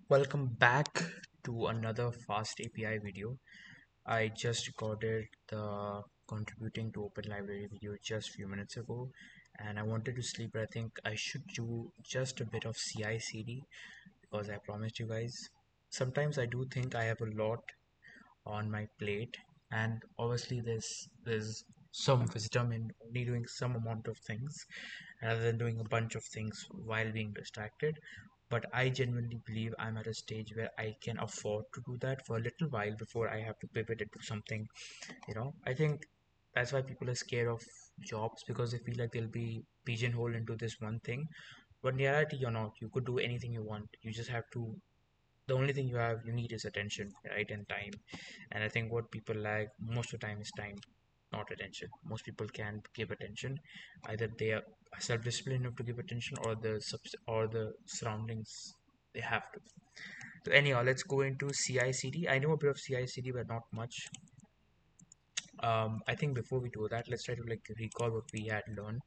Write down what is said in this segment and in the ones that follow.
Welcome back to another Fast API video. I just recorded the contributing to Open Library video just a few minutes ago, and I wanted to sleep, but I think I should do just a bit of CI/CD because I promised you guys. Sometimes I do think I have a lot on my plate, and obviously there's some wisdom in only doing some amount of things rather than doing a bunch of things while being distracted. But I genuinely believe I'm at a stage where I can afford to do that for a little while before I have to pivot into something. I think that's why people are scared of jobs, because they feel like they'll be pigeonholed into this one thing. But in reality, you're not. You could do anything you want. You just have to, the only thing you need is attention, right, and time. And I think what people lack most of the time is time, not attention. Most people can give attention, either they are self-disciplined enough to give attention, or the surroundings, they have to. So anyhow, let's go into CI/CD. I know a bit of CI/CD, but not much. I think before we do that, let's try to like recall what we had learned.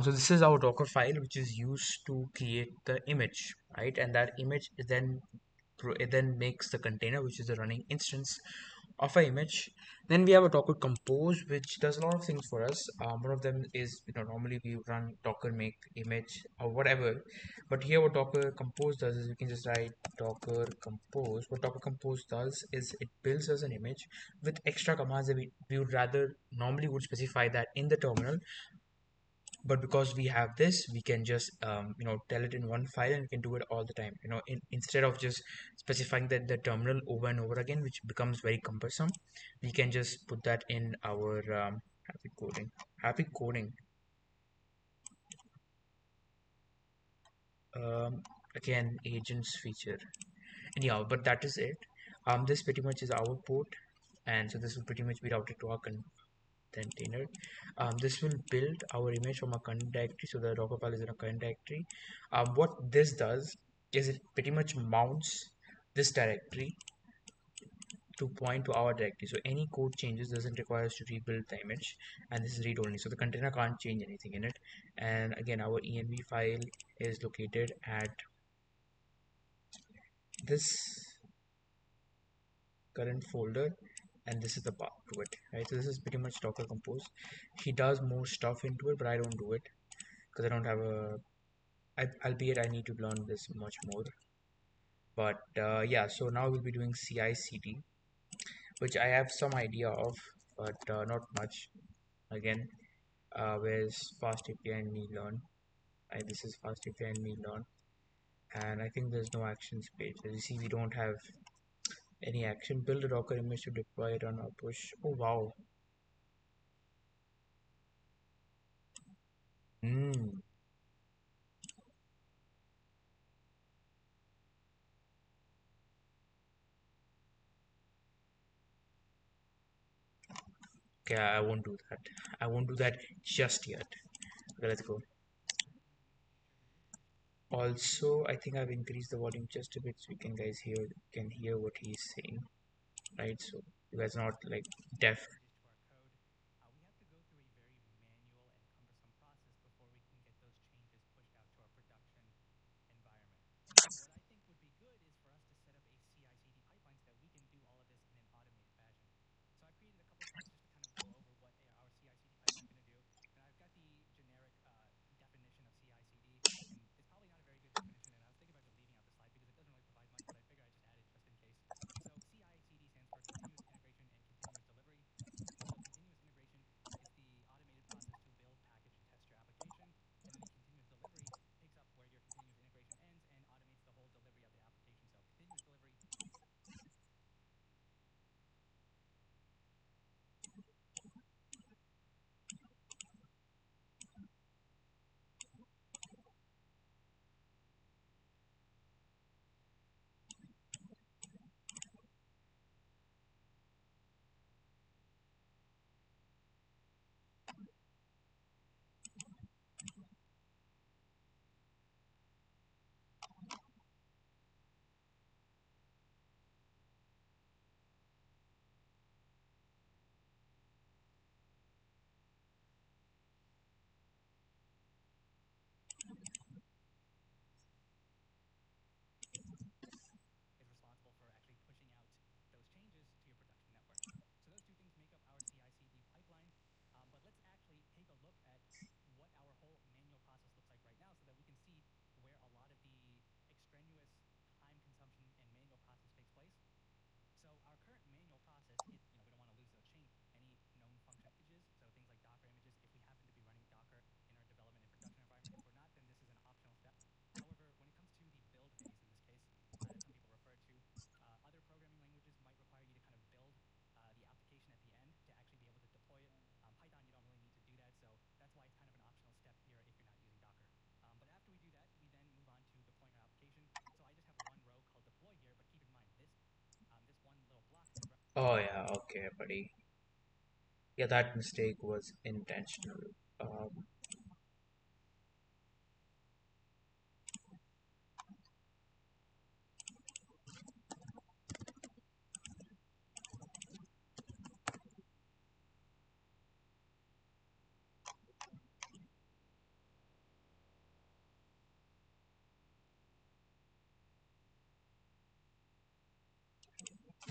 So this is our Docker file, which is used to create the image, right? And that image is then it then makes the container, which is the running instance of an image. Then we have a Docker Compose, which does a lot of things for us. One of them is, normally we run Docker make image or whatever, but here what Docker Compose does is we can just write Docker Compose. What Docker Compose does is it builds us an image with extra commands that we would rather normally would specify that in the terminal, but because we have this, we can just tell it in one file, and we can do it all the time, instead of just specifying that the terminal over and over again, which becomes very cumbersome. We can just put that in our happy coding um, again, agents feature. Anyhow, but that is it. This pretty much is our port, and so this will pretty much be routed to our container. This will build our image from a current directory, so the Docker file is in a current directory. What this does is it pretty much mounts this directory to point to our directory. So any code changes doesn't require us to rebuild the image, and this is read only. So the container can't change anything in it. And again, our env file is located at this current folder, and this is the path to it, right? So this is pretty much Docker Compose. He does more stuff into it, but I don't do it because I don't have albeit I need to learn this much more. But yeah, so now we'll be doing CI/CD, which I have some idea of, but not much. Again, where's FastApi and me learn? This is FastApi and me learn, and I think there's no actions page. As you see, we don't have any action. Build a Docker image to deploy it on our push. Oh wow. Hmm. Okay, I won't do that. I won't do that just yet. Okay, let's go. Also, I think I've increased the volume just a bit so you can hear what he's saying, right? So you guys are not like deaf. Oh yeah, okay, buddy. Yeah, that mistake was intentional. Um,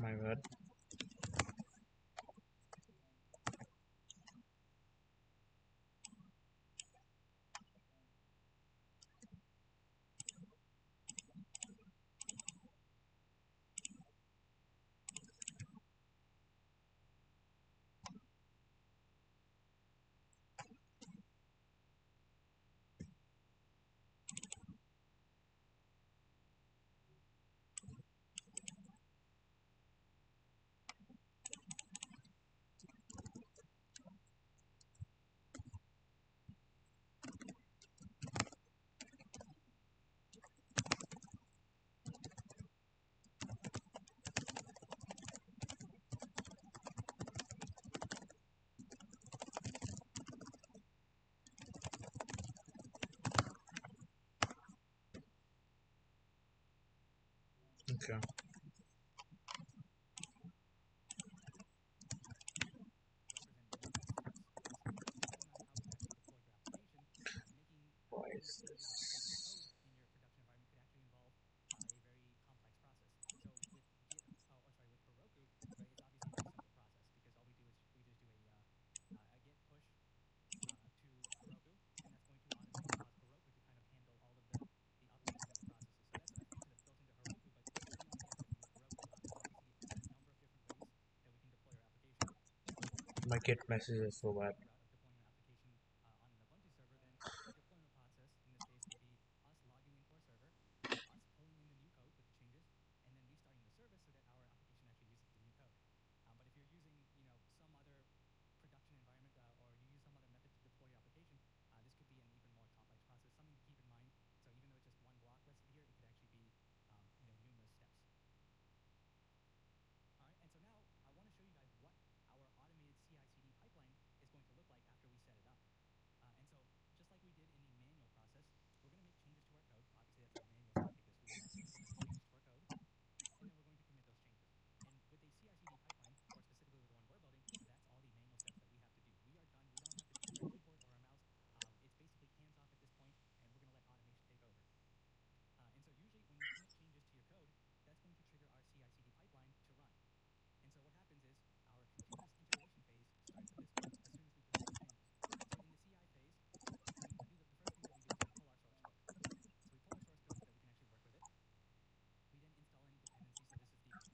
my bad. Okay. Why is this? My Git message is so bad.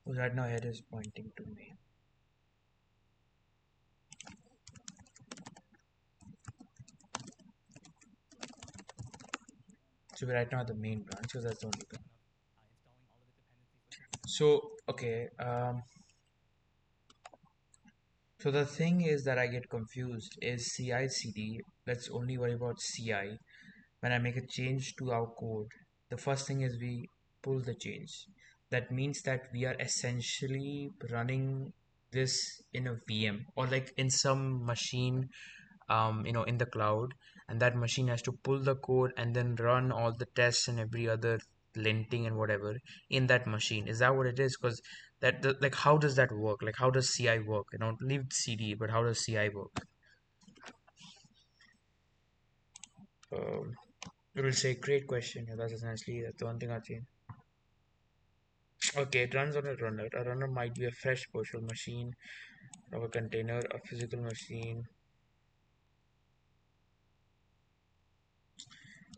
Right now, head is pointing to me. So we're right now at the main branch, because that's the only thing. So okay, so the thing is that I get confused is CI/CD. Let's only worry about CI. When I make a change to our code, the first thing is we pull the change. That means that we are essentially running this in a VM or like in some machine, in the cloud, and that machine has to pull the code and then run all the tests and every other linting and whatever in that machine. Is that what it is? Because like, how does that work? Like, how does CI work? Leave CD, but how does CI work? Um, it will say, great question. Yeah, that's the one thing I've seen. Okay, it runs on a runner. A runner might be a fresh virtual machine of a container, a physical machine.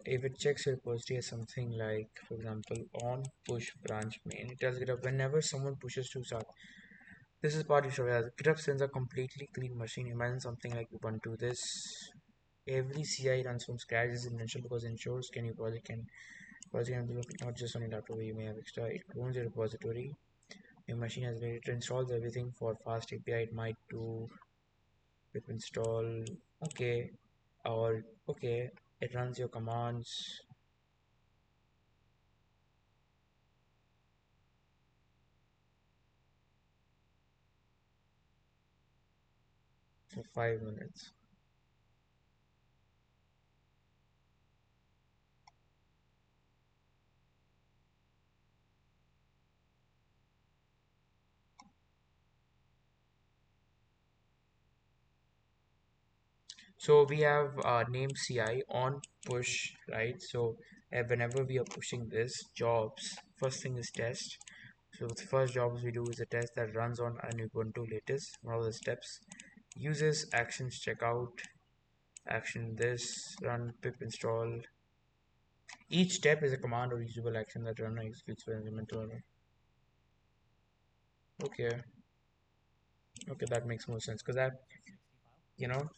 If it checks your repository as something like, for example, on push branch main, it tells GitHub whenever someone pushes to start. This is part you should realize. GitHub sends a completely clean machine. Imagine something like Ubuntu. This every CI runs from scratch is essential because it ensures can your project can be not just on your laptop where you may have extra. It clones your repository. Your machine has ready. It installs everything for fast API. It might do pip install, okay, or okay, it runs your commands. for 5 minutes. So we have name CI on push, right? So whenever we are pushing this jobs, first thing is test. So the first jobs we do is a test that runs on an Ubuntu latest. One of the steps uses actions checkout, action this, run pip install. Each step is a command or usable action that run or executes when implemented. Okay, okay, that makes more sense because that, you know,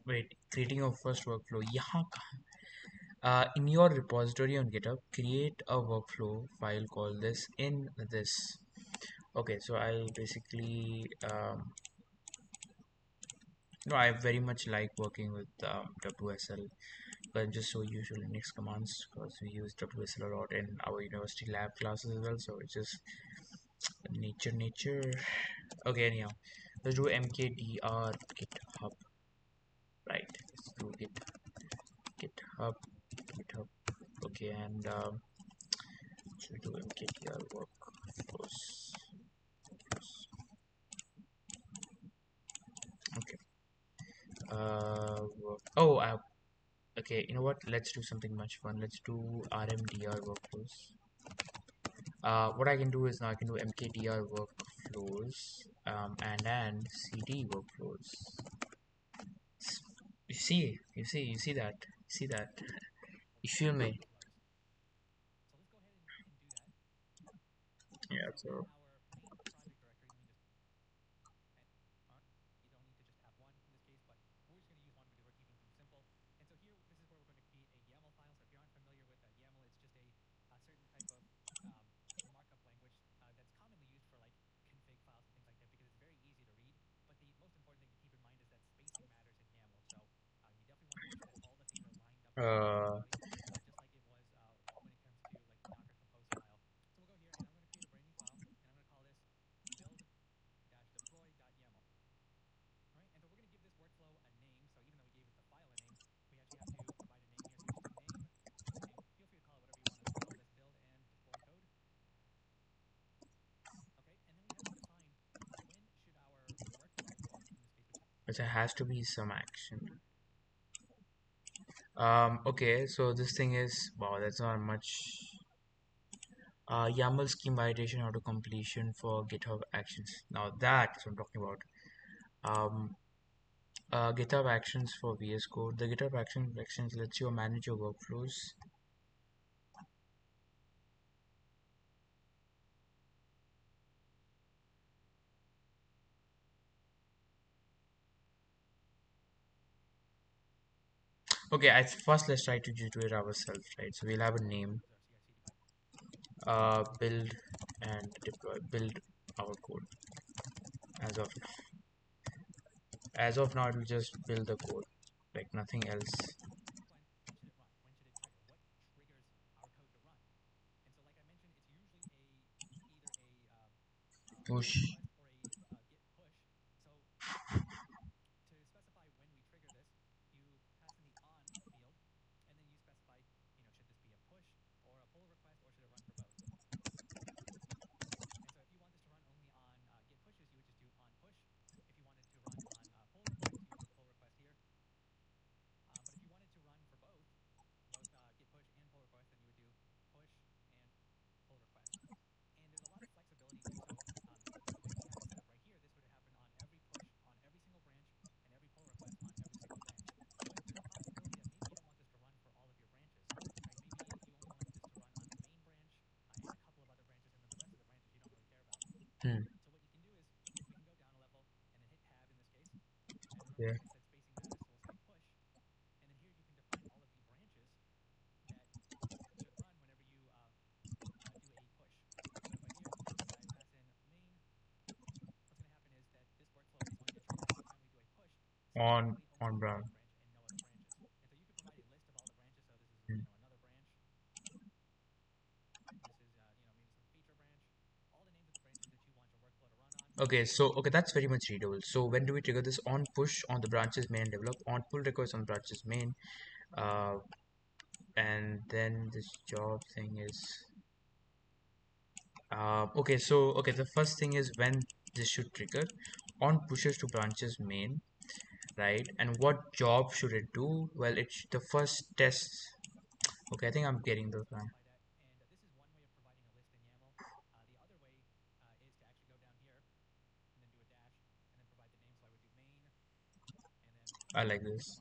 wait, creating your first workflow. Yeah, in your repository on GitHub, create a workflow file called this in this. Okay, so I basically, I very much like working with WSL, but I'm just so used to Linux commands because we use WSL a lot in our university lab classes as well. So it's just nature. Okay, anyhow, let's do mkdir GitHub, right? Let's do GitHub, GitHub. Okay, and should we do mkdir workflows? Okay. Oh, okay. You know what? Let's do something much fun. Let's do rmdr workflows. What I can do is now I can do mkdir workflows and then cd workflows. You see that? See that? You feel me? Yeah. So uh, but there has to be some action. Okay, so this thing is, wow, that's not much. YAML scheme validation auto completion for GitHub Actions. Now that is what I'm talking about. Um, GitHub Actions for VS Code. The GitHub Actions lets you manage your workflows. Okay, first let's try to do it ourselves, right? So we'll have a name, build and deploy, build our code. As of now, it will just build the code, like nothing else. Push. Hmm. Yeah. On brown. Hmm. Okay, so okay, that's very much readable. So when do we trigger this? On push on the branches main develop, on pull request on branches main, uh, and then this job thing is okay. So okay, the first thing is when this should trigger on pushes to branches main, right? And what job should it do? Well, it's the first test. Okay, I think I'm getting the plan. I like this.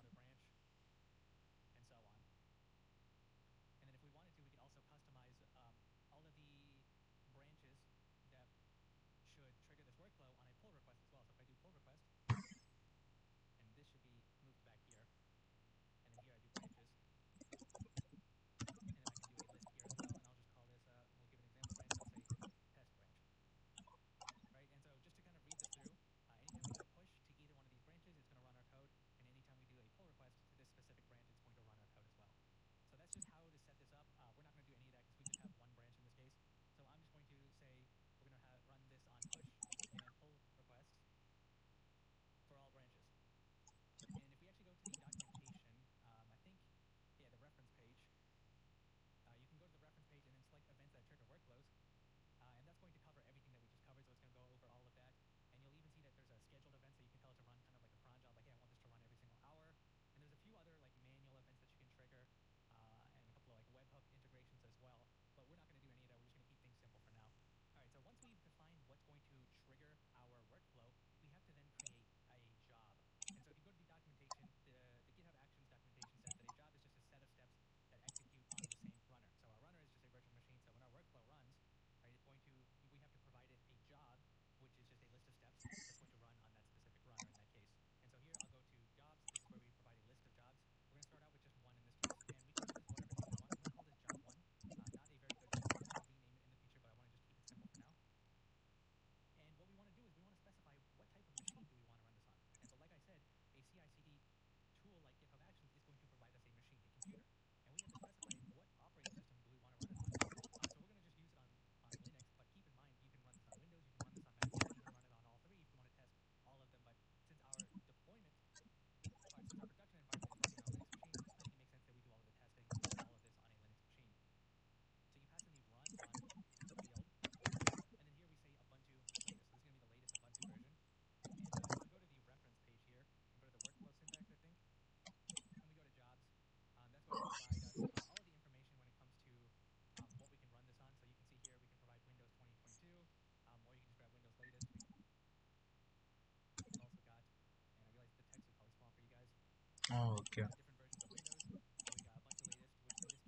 Okay.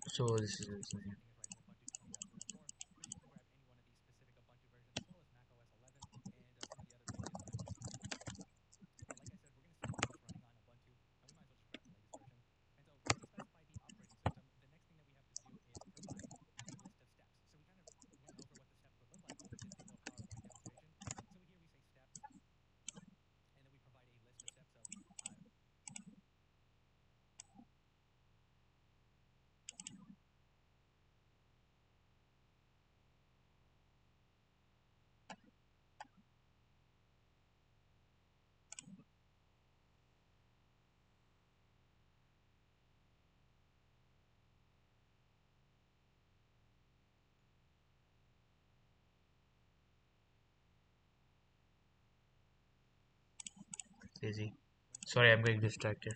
So this is easy. Sorry, I'm getting distracted.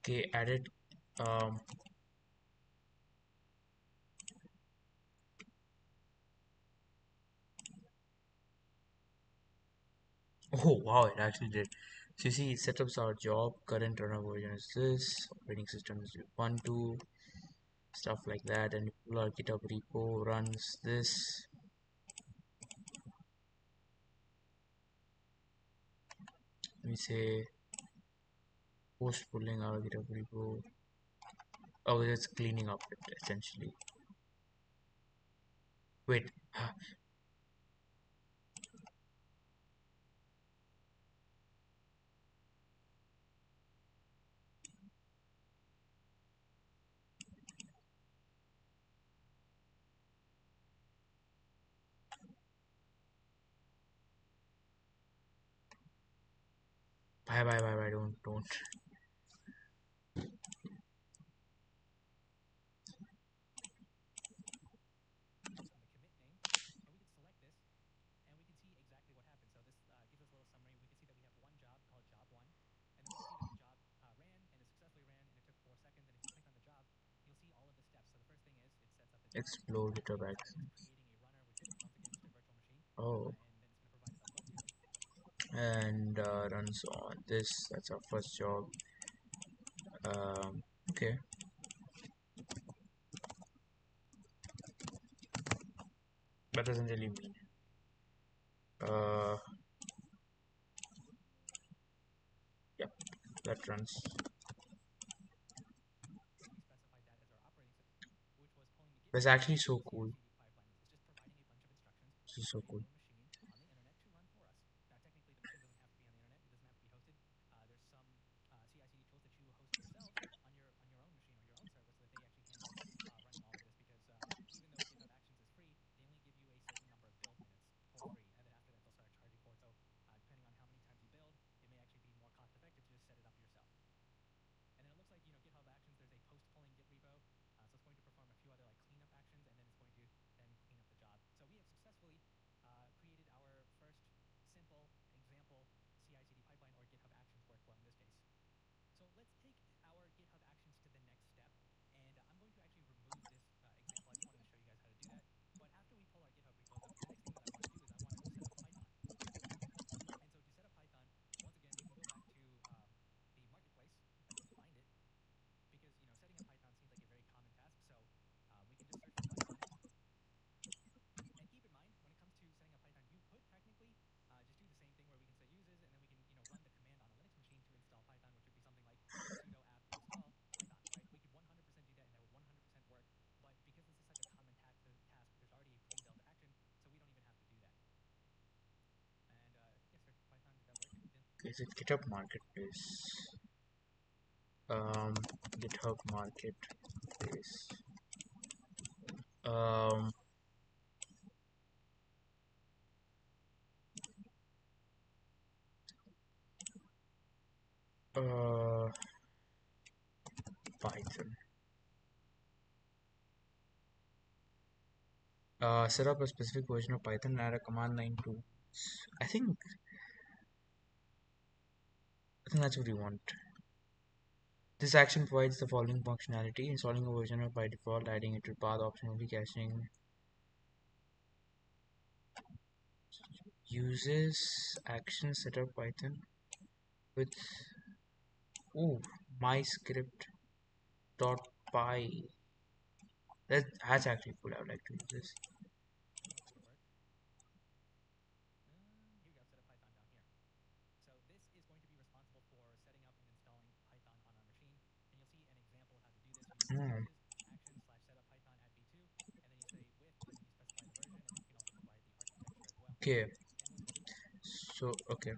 Okay, added. Um, oh wow, it actually did. So you see, it setups our job. Current runner version is this. Operating system is 1.2. Stuff like that. And our GitHub repo runs this. We say post pulling our GitHub repo. Oh, it's cleaning up it essentially. Wait, bye. Don't. Explore GitHub Actions. Oh, and runs on this. That's our first job. Okay, that doesn't really mean. Uh, yep, that runs. That's actually so cool. This is so cool. Is it GitHub Marketplace? Um, GitHub Marketplace. Um, uh, Python. Set up a specific version of Python and add a command line to. I think I think that's what we want. This action provides the following functionality: installing a version of by default, adding it to path option only, caching, uses action setup Python with my script dot py. That's actually cool. I would like to use this. Hmm. Okay, so okay.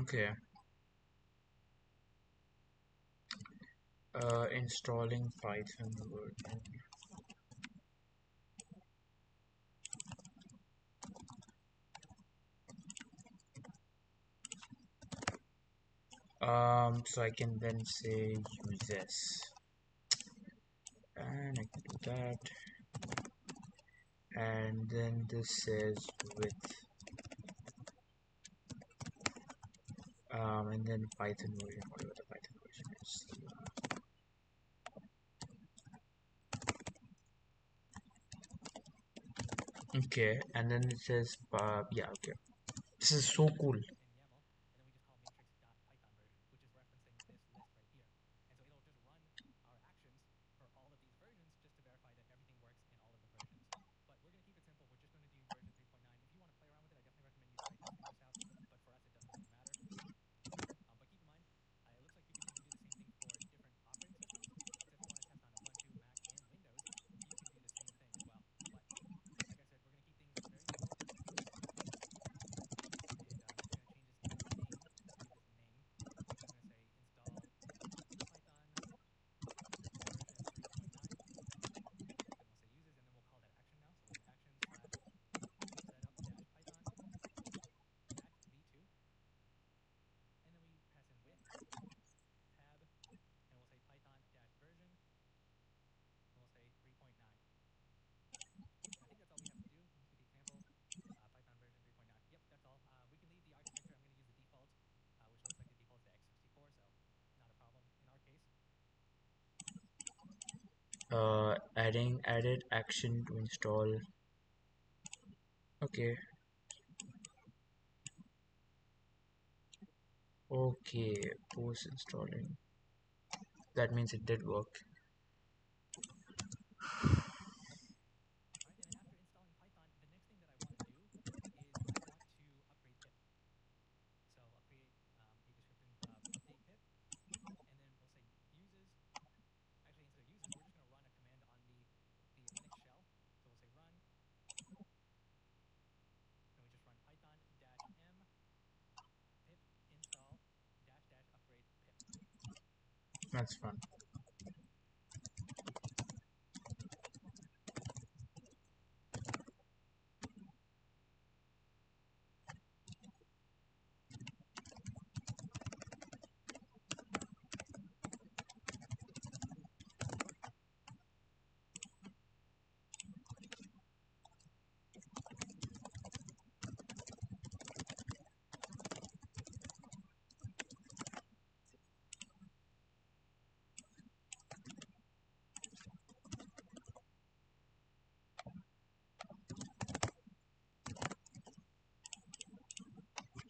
Okay, installing Python version. So I can then say uses, and I can do that, and then this says with, and then Python version, whatever the Python version is. Okay, and then it says, yeah, okay. This is so cool. Adding added action to install. Okay. Okay, post installing. That means it did work. That's fun.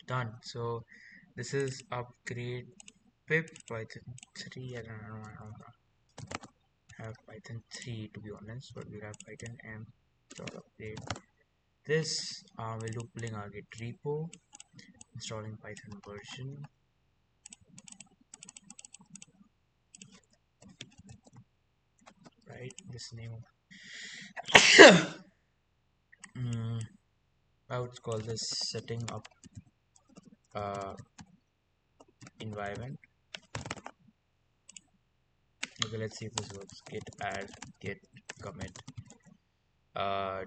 Done. So this is upgrade pip Python 3. I don't have Python 3 to be honest, but we have Python m dot upgrade. This we'll do pulling our git repo, installing Python version, right? This name. I would call this setting up environment. Okay, let's see if this works. Git add, git commit, uh,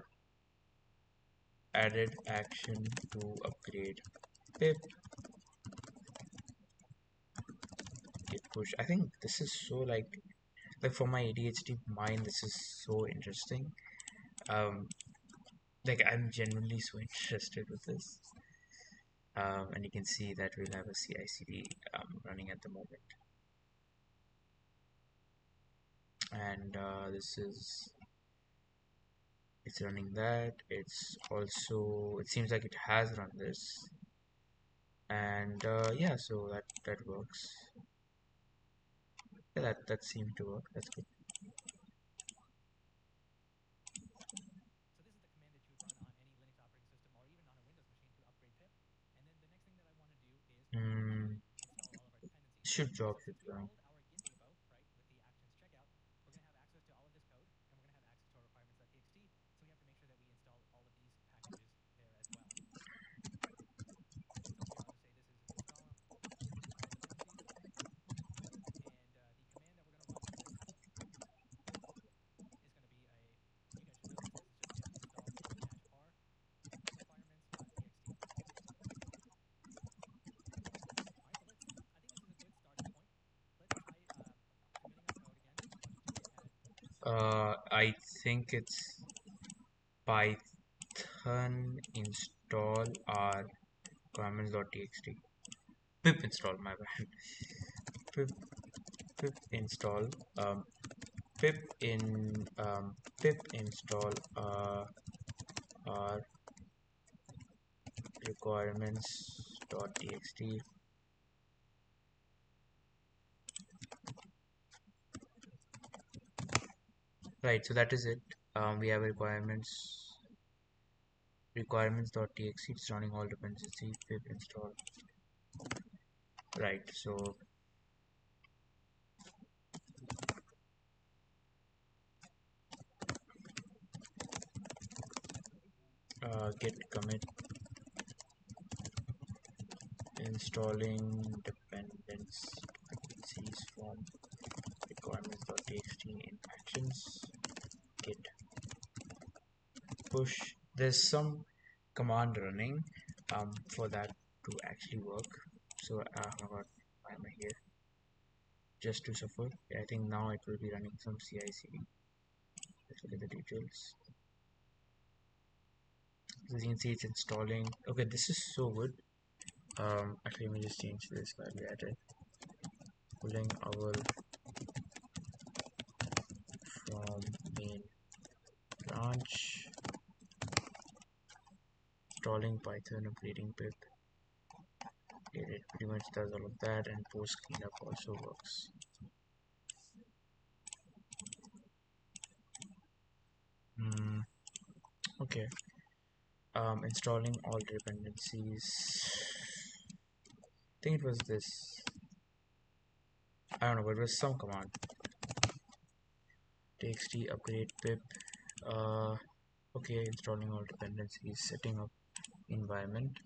added action to upgrade pip, git push. I think this is so like for my ADHD mind, this is so interesting. Um, like I'm genuinely so interested with this. And you can see that we'll have a CI/CD running at the moment, and this is it's running that. It's also it seems like it has run this, and yeah, so that works. Yeah, that seemed to work. That's good. Mm, should job should run. I think it's python install our requirements.txt. Pip install, my bad. Pip, pip install. Pip in pip install our requirements.txt. Right, so that is it. We have requirements.txt. It's running all dependency. Pip install. Right, so git commit installing dependencies from requirements.txt in actions. Git push. There's some command running for that to actually work. So why am I here? Just to suffer. I think now it will be running some CI/CD. Let's look at the details. So you can see it's installing. Okay, this is so good. Actually, let me just change this value added. Pulling our from main branch, installing Python, upgrading pip. It pretty much does all of that, and post cleanup also works. Okay. Installing all dependencies. I think it was this. I don't know, but it was some command. txt upgrade pip. Okay, installing all dependencies, setting up environment.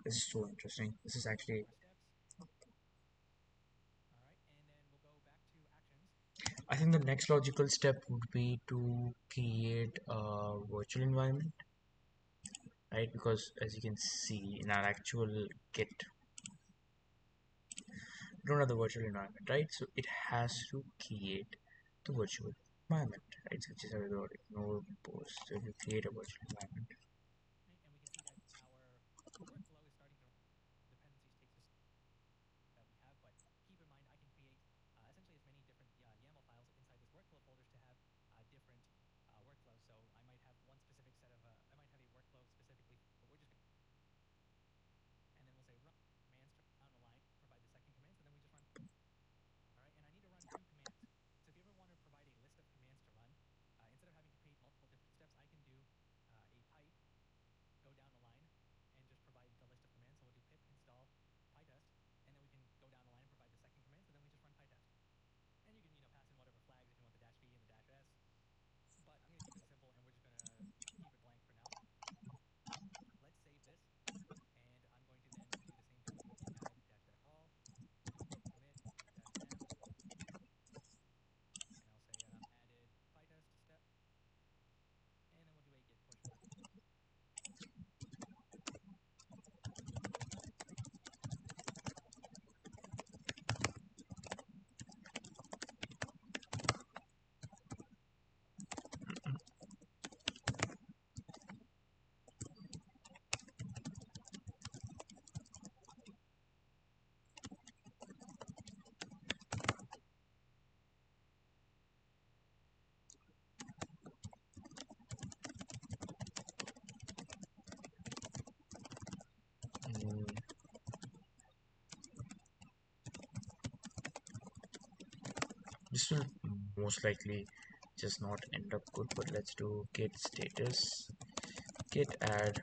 This is so interesting. This is actually. I think the next logical step would be to create a virtual environment, right? Because as you can see in our actual Git, we don't have the virtual environment, right? So it has to create the virtual environment, right? So just have to ignore post. So if you create a virtual environment, mm, this will most likely just not end up good. But let's do git status, git added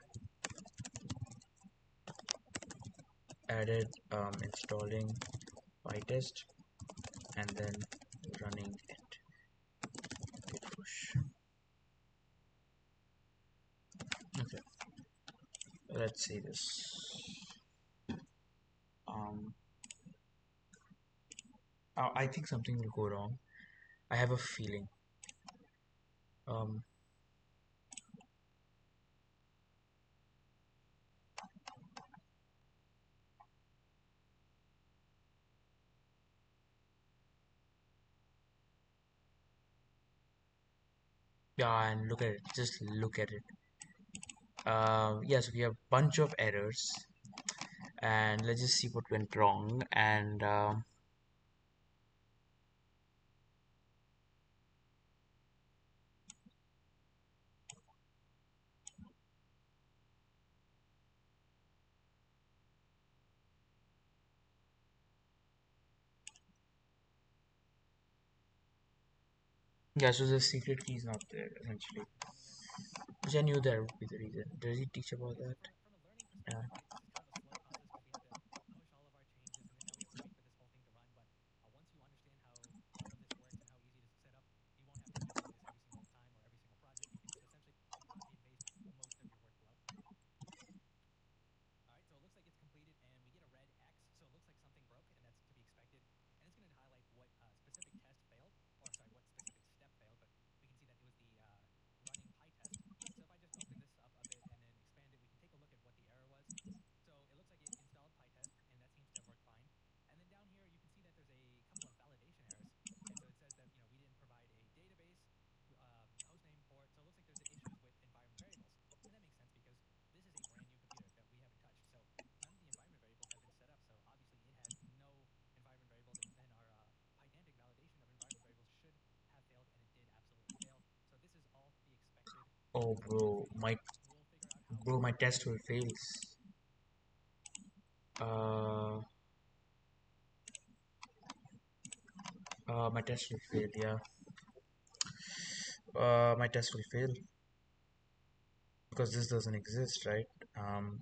installing pytest, and then running it. Git push. Okay, let's see this. Um, I think something will go wrong. I have a feeling. Um, Yeah, and look at it. Just look at it. Yeah, so we have bunch of errors, and let's just see what went wrong. And yeah, so the secret key is not there essentially, which I knew that would be the reason. Does he teach about that? Yeah. Oh, bro, my test will fails. Uh, my test will fail. Yeah. My test will fail because this doesn't exist, right? Um,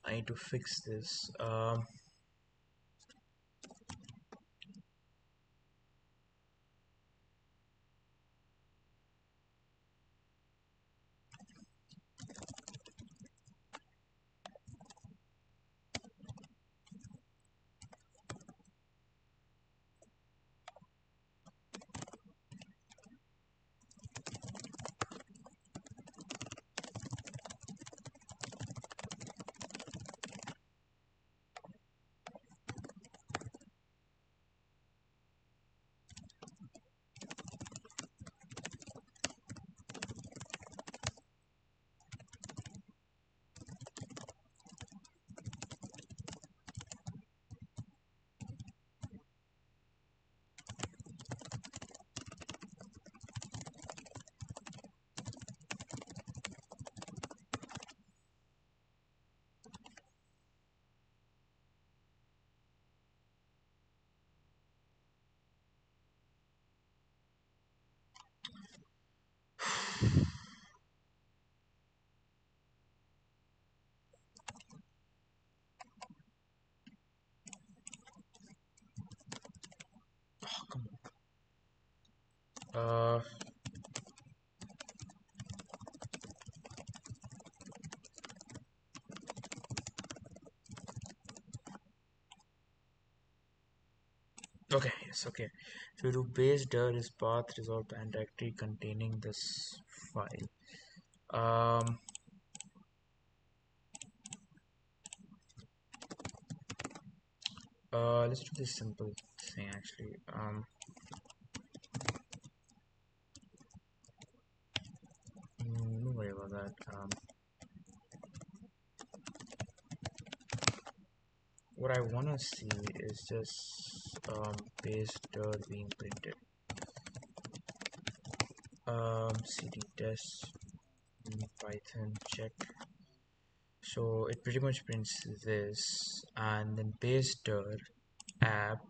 I need to fix this. Oh, come on. Okay, yes, okay. So to base dir is path resolved and directory containing this file. Um, let's do this simple thing actually. Don't worry about that. What I wanna see is just base dir being printed. Cd test python check. So it pretty much prints this, and then base dir app.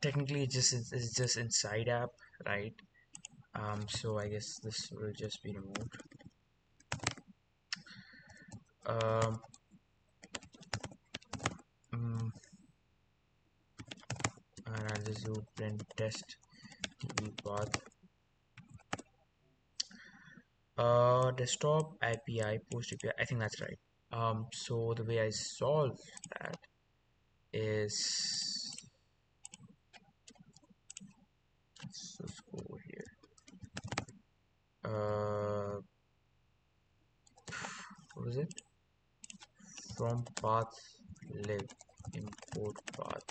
Technically, it's just inside app, right? So I guess this will just be removed. Um, mm, and I'll just do print test db path. Desktop API, post API. I think that's right. So the way I solve that is, let's just go over here. What is it? From path live import path.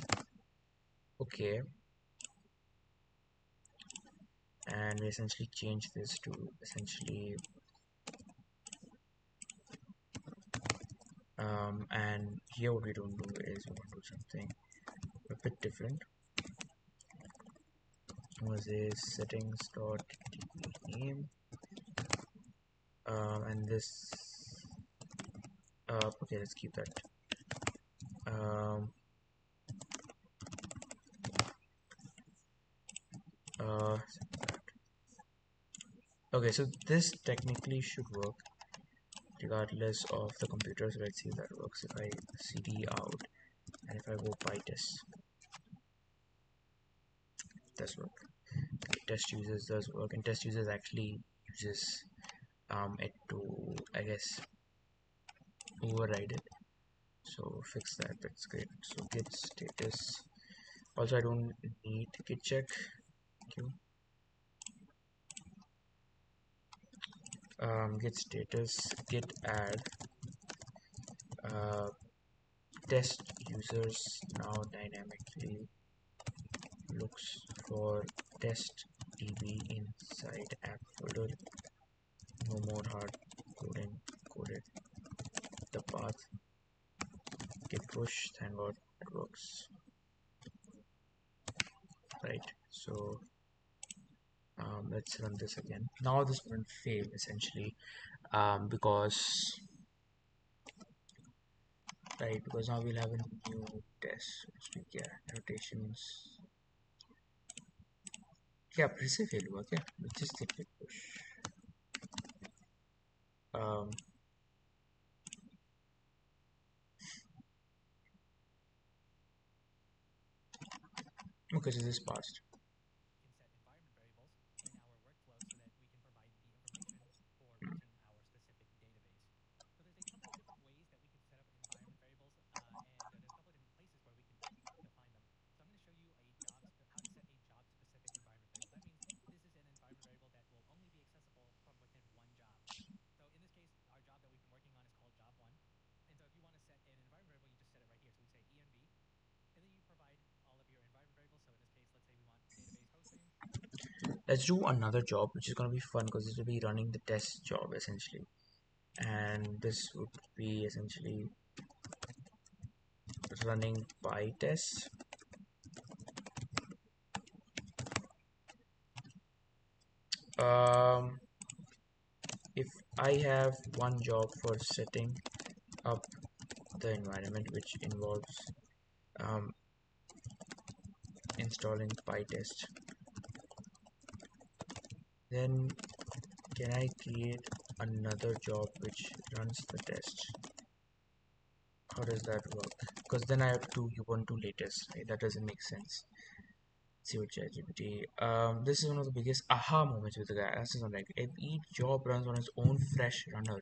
Okay, and we essentially change this to essentially and here what we don't do is we want to do something a bit different. Was a settings dot name and this okay, let's keep that. um, uh, okay, so this technically should work regardless of the computer. So let's see if that works. If I cd out and if I go pytest, does work. Okay, test users does work, and test users actually uses it to, I guess, override it. So fix that, that's great. So git status, also I don't need git check. Thank you. Git status git add uh, test users now dynamically looks for test db inside app folder. No more hard coding, coded the path. Git push, thank god it works. Right, so let's run this again. Now this won't fail essentially, because right, because now we'll have a new test, so to speak. Yeah, annotations. Yeah, précis fail हुआ क्या? We just did git push. Um, okay, so this passed. Let's do another job, which is going to be fun because this will be running the test job essentially, and this would be essentially running pytest. Um, if I have one job for setting up the environment, which involves um, installing pytest, then can I create another job which runs the test? How does that work? Because then I have to Ubuntu latest, right? That doesn't make sense. Let's see what ChatGPT. This is one of the biggest aha moments with the guy. This is like if each job runs on its own fresh runner.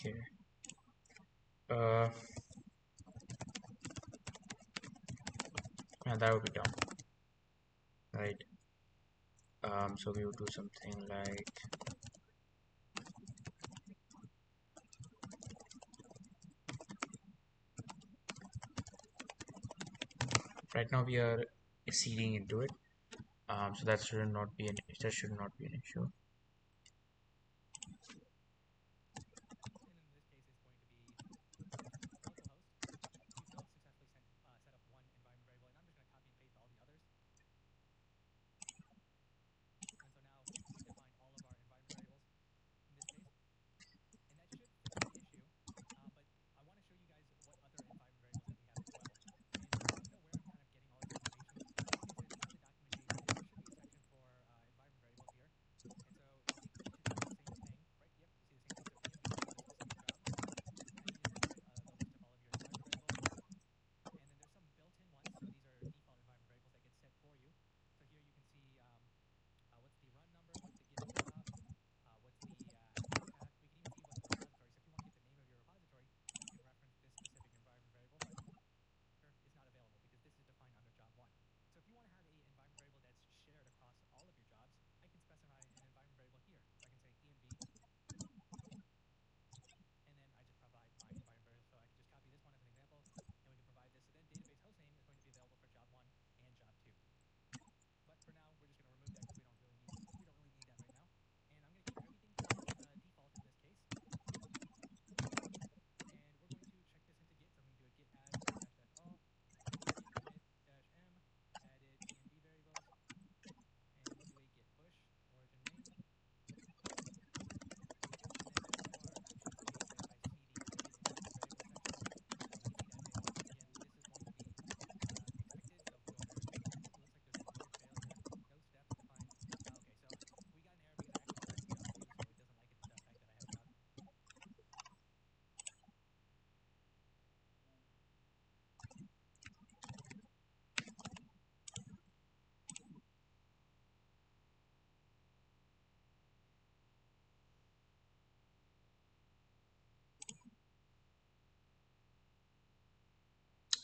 Okay. Uh, and that would be done, right? So we would do something like right now we are seeding into it. So that should not be an issue.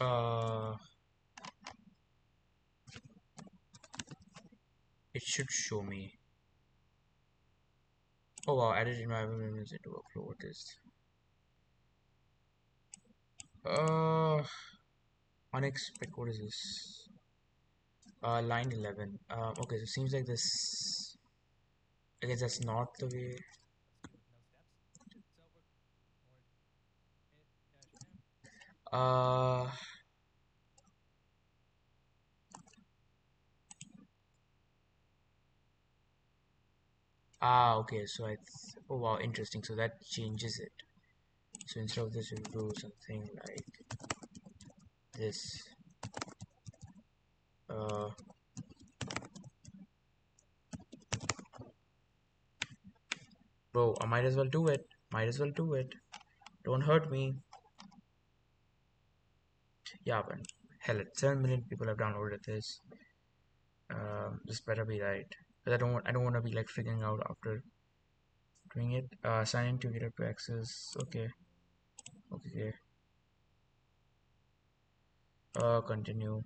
Uh, it should show me. Oh wow, added environment into workflow. What is uh unexpected? What is this? Line 11. Okay, so it seems like this. I guess that's not the way. Uh, okay. So oh wow, interesting. So that changes it. So instead of this, we'll do something like this. Uh, bro, I might as well do it. Might as well do it. Don't hurt me. Yeah, but hell, 7 million people have downloaded this. This better be right. But I don't want to be like figuring out after doing it. Sign in to GitHub Access. Okay. Okay. Continue.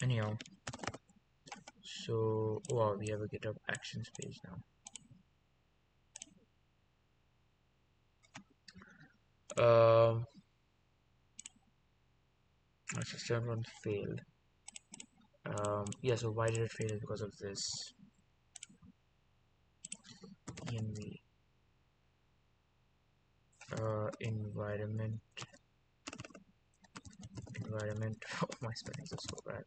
Anyhow, so wow, we have a GitHub Actions page now. My system run failed. Yeah. So why did it fail? Because of this env environment. Oh, my spellings are so bad.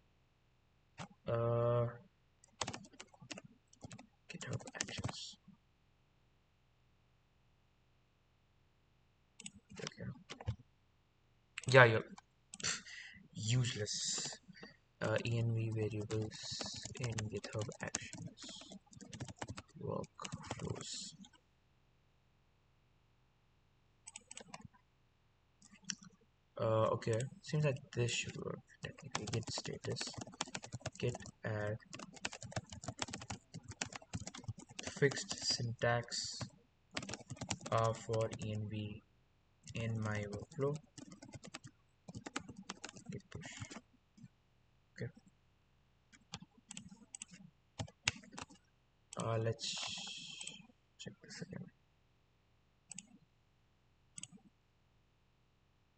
GitHub Actions. Okay. Yeah, you're useless. Env variables in GitHub Actions workflows. Okay, seems like this should work technically. Git status, git add fixed syntax for env in my workflow. Git push. Okay. Let's check this again.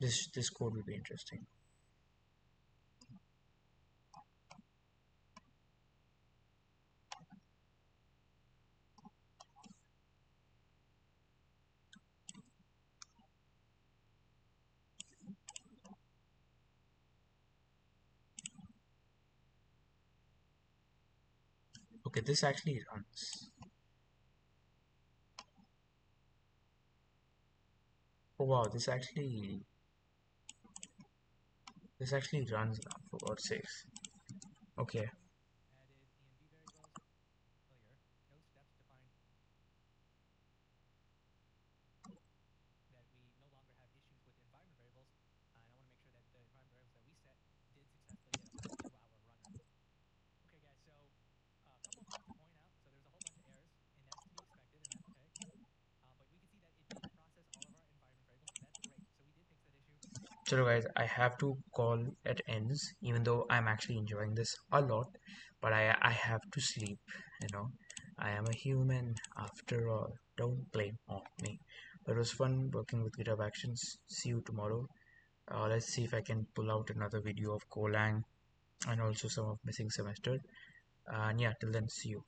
This code will be interesting. Okay, this actually runs. Oh wow, this actually runs now, for God's sakes. Okay. So guys, I have to call it ends, even though I'm actually enjoying this a lot, but I have to sleep, you know. I am a human after all. Don't blame on me. But it was fun working with GitHub Actions. See you tomorrow. Let's see if I can pull out another video of Golang and also some of missing semester. And yeah, till then, see you.